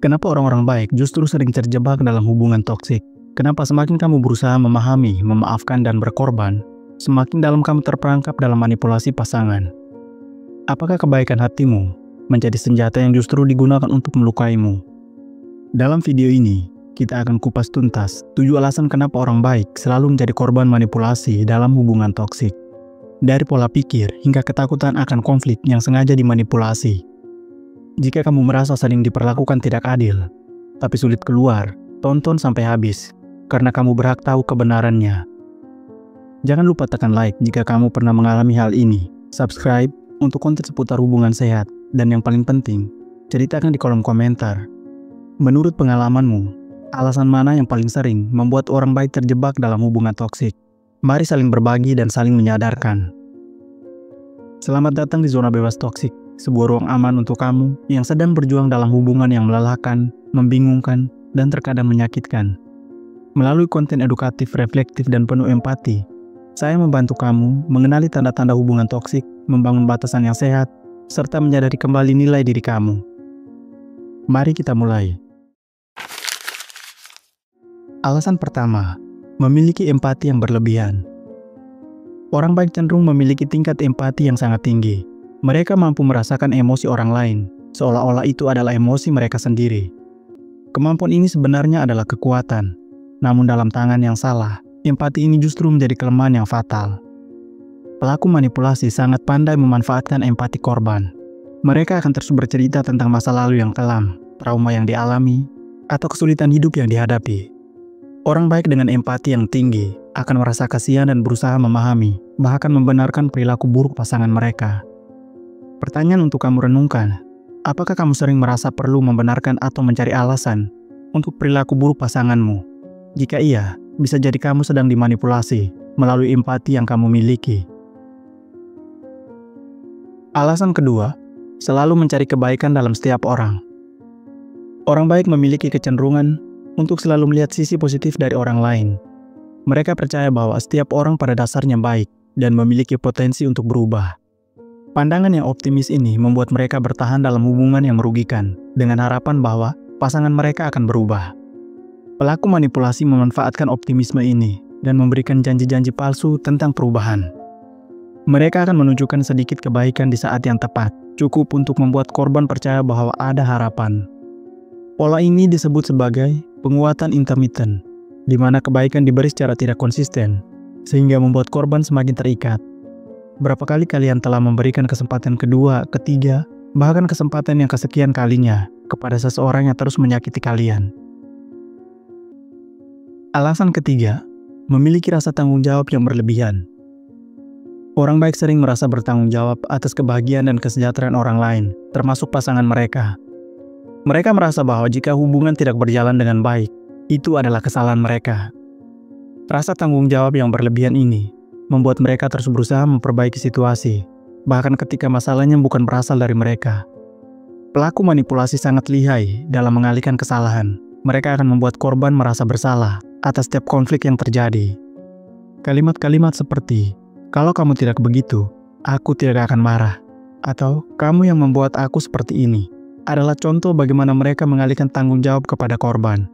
Kenapa orang-orang baik justru sering terjebak dalam hubungan toksik? Kenapa semakin kamu berusaha memahami, memaafkan, dan berkorban, semakin dalam kamu terperangkap dalam manipulasi pasangan? Apakah kebaikan hatimu menjadi senjata yang justru digunakan untuk melukaimu? Dalam video ini, kita akan kupas tuntas 7 alasan kenapa orang baik selalu menjadi korban manipulasi dalam hubungan toksik. Dari pola pikir hingga ketakutan akan konflik yang sengaja dimanipulasi. Jika kamu merasa saling diperlakukan tidak adil, tapi sulit keluar, tonton sampai habis, karena kamu berhak tahu kebenarannya. Jangan lupa tekan like jika kamu pernah mengalami hal ini, subscribe untuk konten seputar hubungan sehat, dan yang paling penting, ceritakan di kolom komentar. Menurut pengalamanmu, alasan mana yang paling sering membuat orang baik terjebak dalam hubungan toksik? Mari saling berbagi dan saling menyadarkan. Selamat datang di Zona Bebas Toksik, sebuah ruang aman untuk kamu yang sedang berjuang dalam hubungan yang melelahkan, membingungkan, dan terkadang menyakitkan. Melalui konten edukatif, reflektif, dan penuh empati, saya membantu kamu mengenali tanda-tanda hubungan toksik, membangun batasan yang sehat, serta menyadari kembali nilai diri kamu. Mari kita mulai. Alasan pertama, memiliki empati yang berlebihan. Orang baik cenderung memiliki tingkat empati yang sangat tinggi. Mereka mampu merasakan emosi orang lain, seolah-olah itu adalah emosi mereka sendiri. Kemampuan ini sebenarnya adalah kekuatan, namun dalam tangan yang salah, empati ini justru menjadi kelemahan yang fatal. Pelaku manipulasi sangat pandai memanfaatkan empati korban. Mereka akan terus bercerita tentang masa lalu yang kelam, trauma yang dialami, atau kesulitan hidup yang dihadapi. Orang baik dengan empati yang tinggi akan merasa kasihan dan berusaha memahami, bahkan membenarkan perilaku buruk pasangan mereka. Pertanyaan untuk kamu renungkan, apakah kamu sering merasa perlu membenarkan atau mencari alasan untuk perilaku buruk pasanganmu? Jika iya, bisa jadi kamu sedang dimanipulasi melalui empati yang kamu miliki. Alasan kedua, selalu mencari kebaikan dalam setiap orang. Orang baik memiliki kecenderungan untuk selalu melihat sisi positif dari orang lain. Mereka percaya bahwa setiap orang pada dasarnya baik dan memiliki potensi untuk berubah. Pandangan yang optimis ini membuat mereka bertahan dalam hubungan yang merugikan, dengan harapan bahwa pasangan mereka akan berubah. Pelaku manipulasi memanfaatkan optimisme ini dan memberikan janji-janji palsu tentang perubahan. Mereka akan menunjukkan sedikit kebaikan di saat yang tepat, cukup untuk membuat korban percaya bahwa ada harapan. Pola ini disebut sebagai penguatan intermittent, di mana kebaikan diberi secara tidak konsisten, sehingga membuat korban semakin terikat. Berapa kali kalian telah memberikan kesempatan kedua, ketiga, bahkan kesempatan yang kesekian kalinya kepada seseorang yang terus menyakiti kalian? Alasan ketiga, memiliki rasa tanggung jawab yang berlebihan. Orang baik sering merasa bertanggung jawab atas kebahagiaan dan kesejahteraan orang lain, termasuk pasangan mereka. Mereka merasa bahwa jika hubungan tidak berjalan dengan baik, itu adalah kesalahan mereka. Rasa tanggung jawab yang berlebihan ini membuat mereka terus berusaha memperbaiki situasi, bahkan ketika masalahnya bukan berasal dari mereka. Pelaku manipulasi sangat lihai dalam mengalihkan kesalahan. Mereka akan membuat korban merasa bersalah atas setiap konflik yang terjadi. Kalimat-kalimat seperti, "Kalau kamu tidak begitu, aku tidak akan marah," atau "Kamu yang membuat aku seperti ini," adalah contoh bagaimana mereka mengalihkan tanggung jawab kepada korban.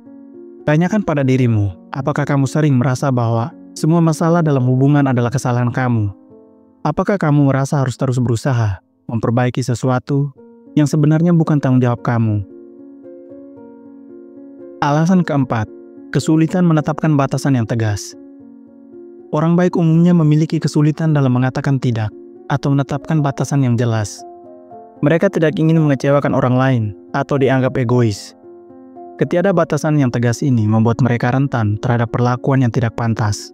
Tanyakan pada dirimu, apakah kamu sering merasa bahwa semua masalah dalam hubungan adalah kesalahan kamu? Apakah kamu merasa harus terus berusaha memperbaiki sesuatu yang sebenarnya bukan tanggung jawab kamu? Alasan keempat, kesulitan menetapkan batasan yang tegas. Orang baik umumnya memiliki kesulitan dalam mengatakan tidak atau menetapkan batasan yang jelas. Mereka tidak ingin mengecewakan orang lain atau dianggap egois. Ketiada batasan yang tegas ini membuat mereka rentan terhadap perlakuan yang tidak pantas.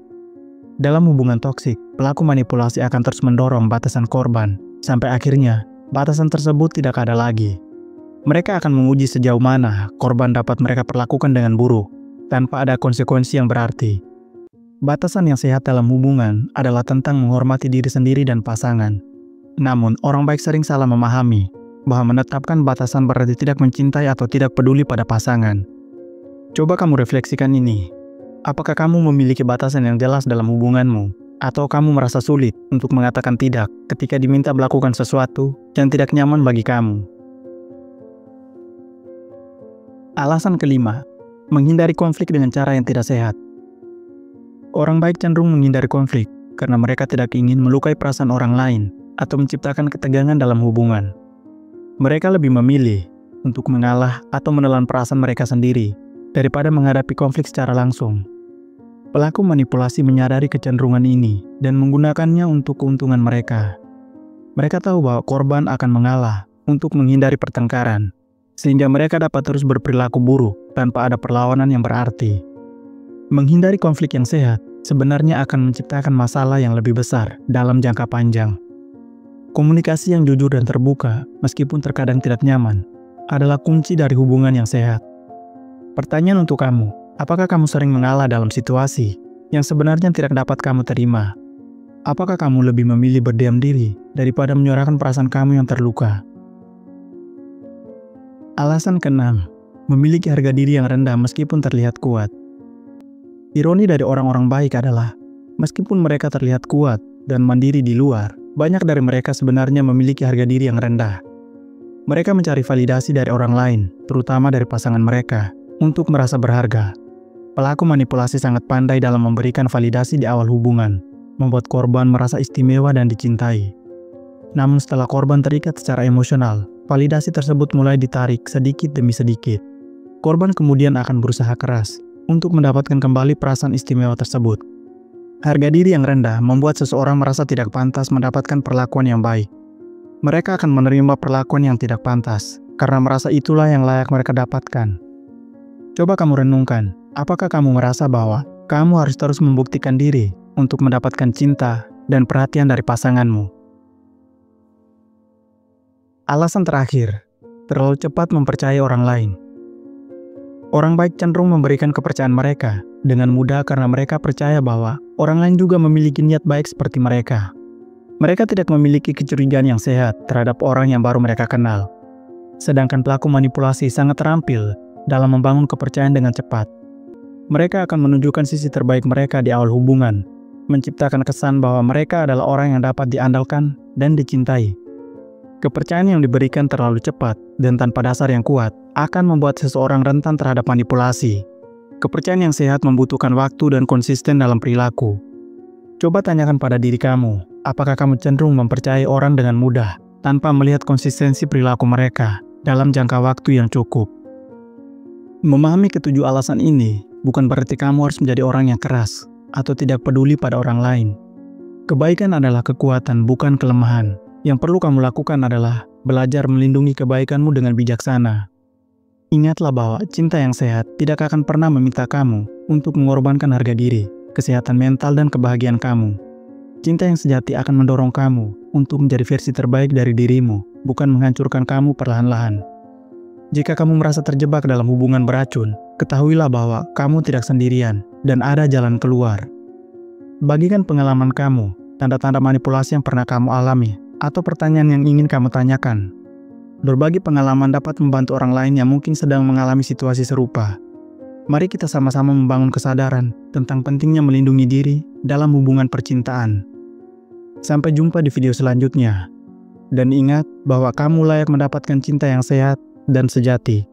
Dalam hubungan toksik, pelaku manipulasi akan terus mendorong batasan korban, sampai akhirnya batasan tersebut tidak ada lagi. Mereka akan menguji sejauh mana korban dapat mereka perlakukan dengan buruk, tanpa ada konsekuensi yang berarti. Batasan yang sehat dalam hubungan adalah tentang menghormati diri sendiri dan pasangan. Namun, orang baik sering salah memahami bahwa menetapkan batasan berarti tidak mencintai atau tidak peduli pada pasangan. Coba kamu refleksikan ini. Apakah kamu memiliki batasan yang jelas dalam hubunganmu? Atau kamu merasa sulit untuk mengatakan tidak ketika diminta melakukan sesuatu yang tidak nyaman bagi kamu? Alasan kelima, menghindari konflik dengan cara yang tidak sehat. Orang baik cenderung menghindari konflik karena mereka tidak ingin melukai perasaan orang lain atau menciptakan ketegangan dalam hubungan. Mereka lebih memilih untuk mengalah atau menelan perasaan mereka sendiri daripada menghadapi konflik secara langsung. Pelaku manipulasi menyadari kecenderungan ini dan menggunakannya untuk keuntungan mereka. Mereka tahu bahwa korban akan mengalah untuk menghindari pertengkaran, sehingga mereka dapat terus berperilaku buruk tanpa ada perlawanan yang berarti. Menghindari konflik yang sehat sebenarnya akan menciptakan masalah yang lebih besar dalam jangka panjang. Komunikasi yang jujur dan terbuka, meskipun terkadang tidak nyaman, adalah kunci dari hubungan yang sehat. Pertanyaan untuk kamu, apakah kamu sering mengalah dalam situasi yang sebenarnya tidak dapat kamu terima? Apakah kamu lebih memilih berdiam diri daripada menyuarakan perasaan kamu yang terluka? Alasan keenam, memiliki harga diri yang rendah meskipun terlihat kuat. Ironi dari orang-orang baik adalah, meskipun mereka terlihat kuat dan mandiri di luar, banyak dari mereka sebenarnya memiliki harga diri yang rendah. Mereka mencari validasi dari orang lain, terutama dari pasangan mereka, untuk merasa berharga. Pelaku manipulasi sangat pandai dalam memberikan validasi di awal hubungan, membuat korban merasa istimewa dan dicintai. Namun setelah korban terikat secara emosional, validasi tersebut mulai ditarik sedikit demi sedikit. Korban kemudian akan berusaha keras untuk mendapatkan kembali perasaan istimewa tersebut. Harga diri yang rendah membuat seseorang merasa tidak pantas mendapatkan perlakuan yang baik. Mereka akan menerima perlakuan yang tidak pantas, karena merasa itulah yang layak mereka dapatkan. Coba kamu renungkan, apakah kamu merasa bahwa kamu harus terus membuktikan diri untuk mendapatkan cinta dan perhatian dari pasanganmu? Alasan terakhir, terlalu cepat mempercayai orang lain. Orang baik cenderung memberikan kepercayaan mereka dengan mudah karena mereka percaya bahwa orang lain juga memiliki niat baik seperti mereka. Mereka tidak memiliki kecurigaan yang sehat terhadap orang yang baru mereka kenal. Sedangkan pelaku manipulasi sangat terampil dalam membangun kepercayaan dengan cepat. Mereka akan menunjukkan sisi terbaik mereka di awal hubungan, menciptakan kesan bahwa mereka adalah orang yang dapat diandalkan dan dicintai. Kepercayaan yang diberikan terlalu cepat dan tanpa dasar yang kuat akan membuat seseorang rentan terhadap manipulasi. Kepercayaan yang sehat membutuhkan waktu dan konsisten dalam perilaku. Coba tanyakan pada diri kamu, apakah kamu cenderung mempercayai orang dengan mudah tanpa melihat konsistensi perilaku mereka dalam jangka waktu yang cukup? Memahami ketujuh alasan ini bukan berarti kamu harus menjadi orang yang keras atau tidak peduli pada orang lain. Kebaikan adalah kekuatan, bukan kelemahan. Yang perlu kamu lakukan adalah belajar melindungi kebaikanmu dengan bijaksana. Ingatlah bahwa cinta yang sehat tidak akan pernah meminta kamu untuk mengorbankan harga diri, kesehatan mental, dan kebahagiaan kamu. Cinta yang sejati akan mendorong kamu untuk menjadi versi terbaik dari dirimu, bukan menghancurkan kamu perlahan-lahan. Jika kamu merasa terjebak dalam hubungan beracun, ketahuilah bahwa kamu tidak sendirian dan ada jalan keluar. Bagikan pengalaman kamu, tanda-tanda manipulasi yang pernah kamu alami, atau pertanyaan yang ingin kamu tanyakan. Berbagi pengalaman dapat membantu orang lain yang mungkin sedang mengalami situasi serupa. Mari kita sama-sama membangun kesadaran tentang pentingnya melindungi diri dalam hubungan percintaan. Sampai jumpa di video selanjutnya. Dan ingat bahwa kamu layak mendapatkan cinta yang sehat dan sejati.